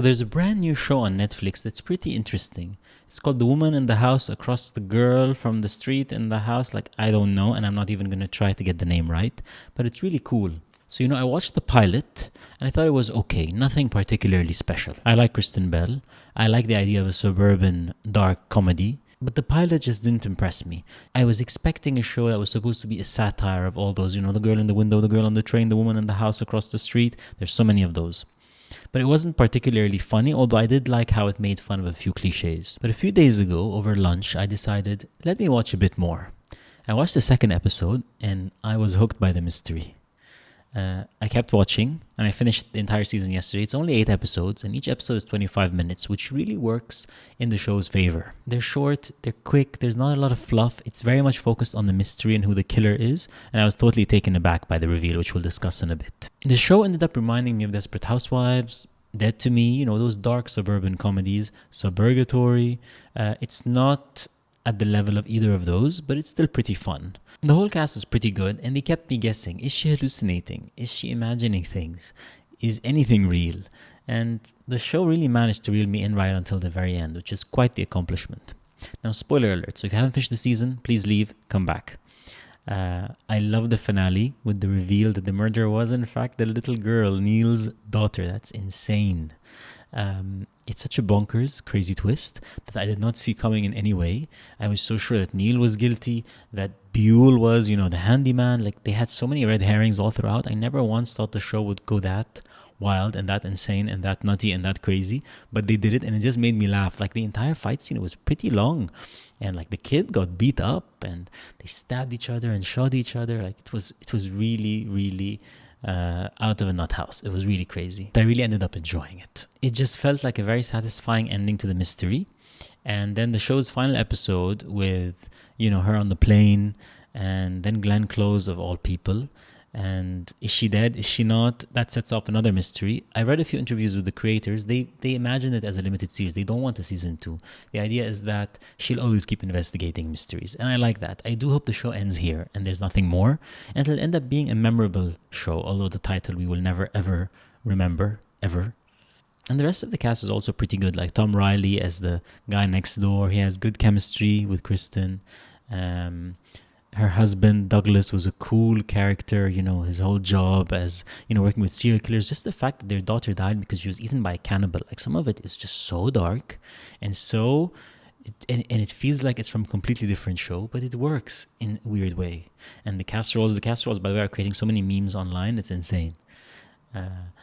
There's a brand new show on Netflix that's pretty interesting. It's called The Woman in the House Across the Girl from the Street in the House. Like, I don't know, and I'm not even going to try to get the name right, but it's really cool. So, I watched the pilot and I thought it was okay. Nothing particularly special. I like Kristen Bell. I like the idea of a suburban dark comedy. But the pilot just didn't impress me. I was expecting a show that was supposed to be a satire of all those, the girl in the window, the girl on the train, the woman in the house across the street. There's so many of those. But it wasn't particularly funny, although I did like how it made fun of a few cliches. But a few days ago, over lunch, I decided, let me watch a bit more. I watched the second episode, and I was hooked by the mystery. I kept watching, and I finished the entire season yesterday. It's only 8 episodes, and each episode is 25 minutes, which really works in the show's favor. They're short, they're quick, there's not a lot of fluff. It's very much focused on the mystery and who the killer is, and I was totally taken aback by the reveal, which we'll discuss in a bit. The show ended up reminding me of Desperate Housewives, Dead to Me, those dark suburban comedies, Suburgatory. It's not at the level of either of those, but it's still pretty fun. The whole cast is pretty good, and they kept me guessing. Is she hallucinating? Is she imagining things? Is anything real? And the show really managed to reel me in right until the very end, which is quite the accomplishment. Now, spoiler alert, so if you haven't finished the season, please leave, come back. I love the finale with the reveal that the murderer was, in fact, the little girl, Neil's daughter. That's insane. It's such a bonkers, crazy twist that I did not see coming in any way. I was so sure that Neil was guilty, that Buell was, the handyman. Like, they had so many red herrings all throughout. I never once thought the show would go that wild and that insane and that nutty and that crazy, but they did it, and it just made me laugh. Like, the entire fight scene was pretty long, and like the kid got beat up and they stabbed each other and shot each other. Like, it was really, really out of a nut house. It was really crazy. I really ended up enjoying it. It just felt like a very satisfying ending to the mystery. And then the show's final episode with, her on the plane, and then Glenn Close of all people. And is she dead? Is she not? That sets off another mystery. I read a few interviews with the creators. They imagine it as a limited series. They don't want a season 2. The idea is that she'll always keep investigating mysteries. And I like that. I do hope the show ends here and there's nothing more. And it'll end up being a memorable show, although the title we will never ever remember, ever. And the rest of the cast is also pretty good. Like Tom Riley as the guy next door. He has good chemistry with Kristen. Her husband, Douglas, was a cool character, his whole job as, working with serial killers. Just the fact that their daughter died because she was eaten by a cannibal. Like, some of it is just so dark and so... And it feels like it's from a completely different show, but it works in a weird way. And the casseroles, by the way, are creating so many memes online. It's insane.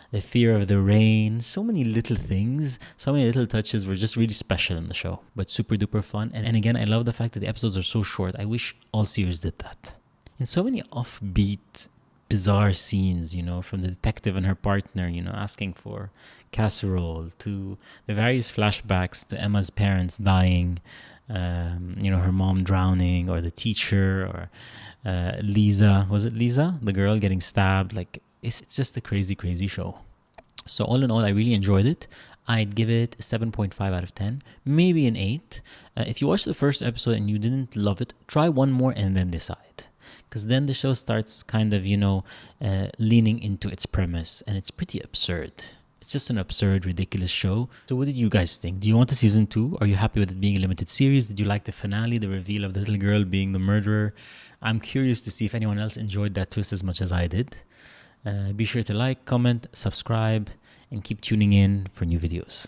The fear of the rain, so many little things, so many little touches were just really special in the show, but super duper fun. And again, I love the fact that the episodes are so short. I wish all series did that. And so many offbeat, bizarre scenes, from the detective and her partner, asking for casserole, to the various flashbacks to Emma's parents dying, her mom drowning, or the teacher, or Lisa, was it Lisa? The girl getting stabbed. Like, it's just a crazy, crazy show. So all in all, I really enjoyed it. I'd give it a 7.5 out of 10, maybe an 8. If you watched the first episode and you didn't love it, try one more and then decide. Because then the show starts kind of, leaning into its premise, and it's pretty absurd. It's just an absurd, ridiculous show. So what did you guys think? Do you want a season 2? Are you happy with it being a limited series? Did you like the finale, the reveal of the little girl being the murderer? I'm curious to see if anyone else enjoyed that twist as much as I did. Be sure to like, comment, subscribe, and keep tuning in for new videos.